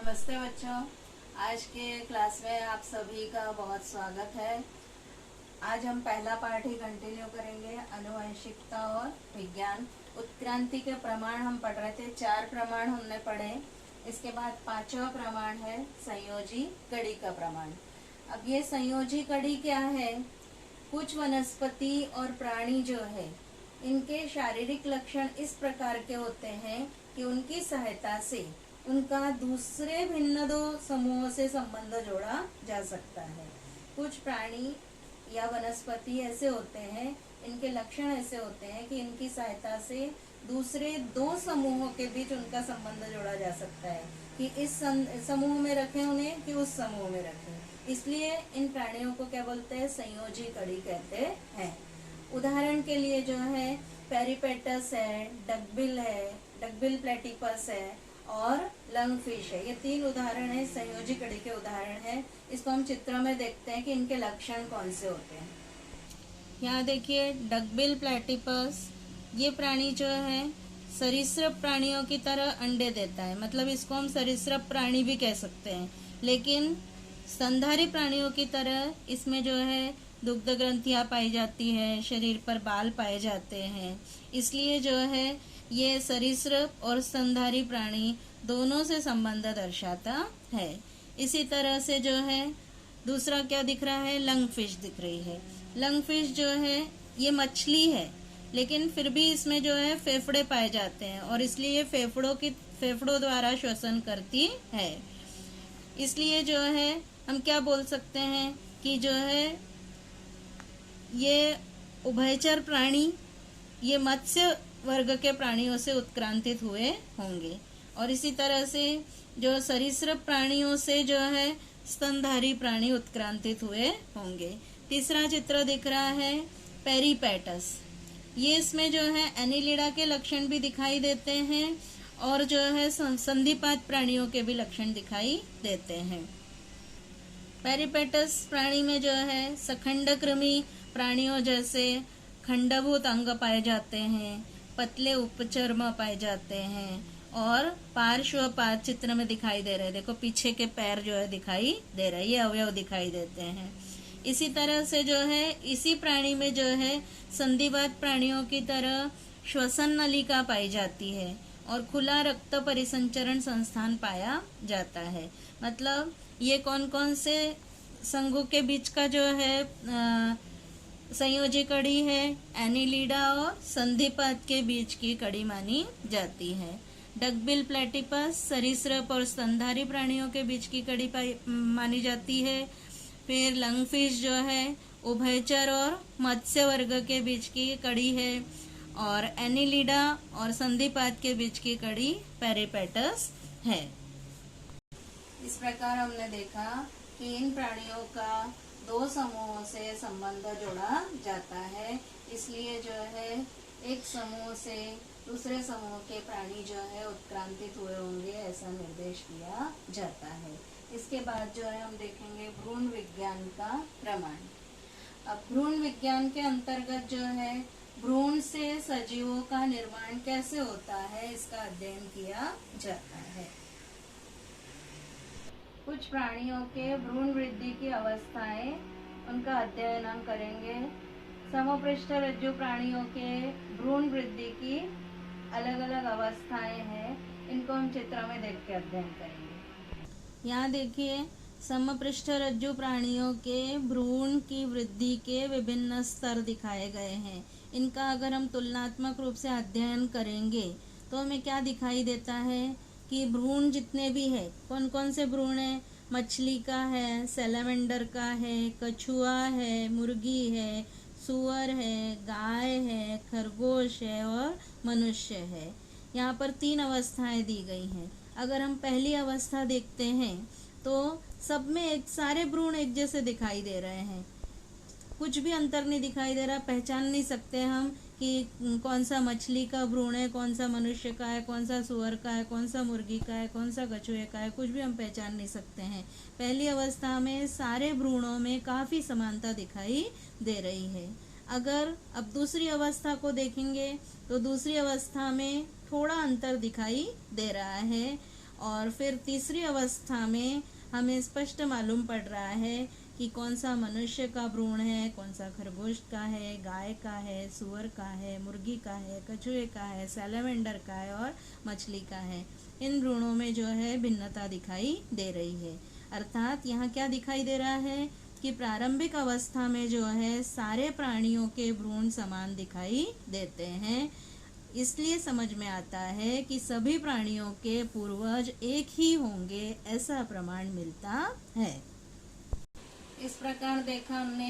नमस्ते बच्चों। आज के क्लास में आप सभी का बहुत स्वागत है। आज हम पहला पार्ट ही कंटिन्यू करेंगे, आनुवंशिकता और विज्ञान। उत्क्रांति के प्रमाण हम पढ़ रहे थे, 4 प्रमाण हमने पढ़े। इसके बाद 5वां प्रमाण है संयोजी कड़ी का प्रमाण। अब ये संयोजी कड़ी क्या है? कुछ वनस्पति और प्राणी जो है, इनके शारीरिक लक्षण इस प्रकार के होते हैं कि उनकी सहायता से उनका दूसरे भिन्न दो समूहों से संबंध जोड़ा जा सकता है। कुछ प्राणी या वनस्पति ऐसे होते हैं, इनके लक्षण ऐसे होते हैं कि इनकी सहायता से दूसरे दो समूहों के बीच उनका संबंध जोड़ा जा सकता है कि इस समूह में रखें उन्हें कि उस समूह में रखें। इसलिए इन प्राणियों को क्या बोलते हैं? संयोजी कड़ी कहते हैं। उदाहरण के लिए जो है पेरिपेटस है, डकबिल प्लेटिपस है और लंगफिश है। ये 3 उदाहरण है, संयोजी कड़ी के उदाहरण है। इसको हम चित्र में देखते हैं कि इनके लक्षण कौन से होते हैं। यहाँ देखिए डकबिल प्लेटिपस, ये प्राणी जो है सरीसृप प्राणियों की तरह अंडे देता है, मतलब इसको हम सरीसृप प्राणी भी कह सकते हैं। लेकिन स्तनधारी प्राणियों की तरह इसमें जो है दुग्ध ग्रंथियां पाई जाती है, शरीर पर बाल पाए जाते हैं। इसलिए जो है ये सरीसृप और स्तनधारी प्राणी दोनों से संबंध दर्शाता है। इसी तरह से जो है दूसरा क्या दिख रहा है? लंगफिश दिख रही है। लंगफिश जो है ये मछली है, लेकिन फिर भी इसमें जो है फेफड़े पाए जाते हैं और इसलिए ये फेफड़ों द्वारा श्वसन करती है। इसलिए जो है हम क्या बोल सकते हैं कि जो है ये उभयचर प्राणी, ये मत्स्य वर्ग के प्राणियों से उत्क्रांतित हुए होंगे। और इसी तरह से जो सरीसृप प्राणियों से जो है स्तनधारी प्राणी उत्क्रांतित हुए होंगे। तीसरा चित्र दिख रहा है पेरिपेटस। ये इसमें जो है एनीलिडा के लक्षण भी दिखाई देते हैं और जो है संधिपात प्राणियों के भी लक्षण दिखाई देते हैं। पेरिपेटस प्राणी में जो है सखंडकृमि प्राणियों जैसे खंडभूत अंग पाए जाते हैं, पतले उपचर्म पाए जाते हैं और पार्श्वपाद चित्र में दिखाई दे रहे हैं। देखो पीछे के पैर जो है दिखाई दे रहे हैं, ये अवयव दिखाई देते हैं। इसी तरह से जो है इसी प्राणी में जो है संधिवात प्राणियों की तरह श्वसन नलिका पाई जाती है और खुला रक्त परिसंचरण संस्थान पाया जाता है। मतलब ये कौन कौन से संघों के बीच का जो है संयोजी कड़ी है? एनीलिडा और संधिपात के बीच की कड़ी मानी जाती है। डकबिल प्लेटिपस सरीसृप और स्तनधारी प्राणियों के बीच की कड़ी मानी जाती है। फिर लंगफिश जो है उभयचर और मत्स्य वर्ग के बीच की कड़ी है और एनीलिडा और संधिपात के बीच की कड़ी पेरिपेटस है। इस प्रकार हमने देखा कि इन प्राणियों का 2 समूहों से संबंध जोड़ा जाता है। इसलिए जो है एक समूह से दूसरे समूह के प्राणी जो है उत्क्रांतित हुए होंगे, ऐसा निर्देश किया जाता है। इसके बाद जो है हम देखेंगे भ्रूण विज्ञान का प्रमाण। अब भ्रूण विज्ञान के अंतर्गत जो है भ्रूण से सजीवों का निर्माण कैसे होता है, इसका अध्ययन किया जाता है। कुछ प्राणियों के भ्रूण वृद्धि की अवस्थाएं, उनका अध्ययन हम करेंगे। समपृष्ठ रज्जु प्राणियों के भ्रूण वृद्धि की अलग अलग अवस्थाएं हैं, इनको हम चित्र में देख के अध्ययन करेंगे। यहाँ देखिए समपृष्ठ रज्जु प्राणियों के भ्रूण की वृद्धि के विभिन्न स्तर दिखाए गए हैं। इनका अगर हम तुलनात्मक रूप से अध्ययन करेंगे तो हमें क्या दिखाई देता है कि भ्रूण जितने भी है, कौन कौन से भ्रूण है? मछली का है, सैलामेंडर का है, कछुआ है, मुर्गी है, सूअर है, गाय है, खरगोश है और मनुष्य है। यहाँ पर 3 अवस्थाएं दी गई हैं। अगर हम पहली अवस्था देखते हैं तो सब में सारे भ्रूण एक जैसे दिखाई दे रहे हैं, कुछ भी अंतर नहीं दिखाई दे रहा। पहचान नहीं सकते हम कि कौन सा मछली का भ्रूण है, कौन सा मनुष्य का है, कौन सा सूअर का है, कौन सा मुर्गी का है, कौन सा कछुए का है, कुछ भी हम पहचान नहीं सकते हैं। पहली अवस्था में सारे भ्रूणों में काफ़ी समानता दिखाई दे रही है। अगर अब दूसरी अवस्था को देखेंगे तो दूसरी अवस्था में थोड़ा अंतर दिखाई दे रहा है और फिर तीसरी अवस्था में हमें स्पष्ट मालूम पड़ रहा है कि कौन सा मनुष्य का भ्रूण है, कौन सा खरगोश का है, गाय का है, सुअर का है, मुर्गी का है, कछुए का है, सैलमेंडर का है और मछली का है। इन भ्रूणों में जो है भिन्नता दिखाई दे रही है। अर्थात यहाँ क्या दिखाई दे रहा है कि प्रारंभिक अवस्था में जो है सारे प्राणियों के भ्रूण समान दिखाई देते हैं। इसलिए समझ में आता है कि सभी प्राणियों के पूर्वज एक ही होंगे, ऐसा प्रमाण मिलता है। इस प्रकार देखा हमने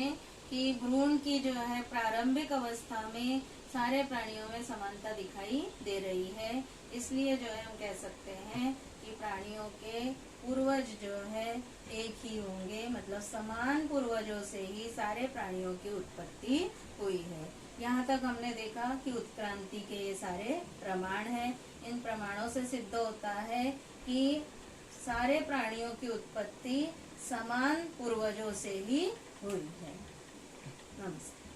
कि भ्रूण की जो है प्रारंभिक अवस्था में सारे प्राणियों में समानता दिखाई दे रही है। इसलिए जो है हम कह सकते हैं कि प्राणियों के पूर्वज जो है एक ही होंगे, मतलब समान पूर्वजों से ही सारे प्राणियों की उत्पत्ति हुई है। यहाँ तक हमने देखा कि उत्क्रांति के ये सारे प्रमाण हैं। इन प्रमाणों से सिद्ध होता है कि सारे प्राणियों की उत्पत्ति समान पूर्वजों से ही हुई है। नमस्ते।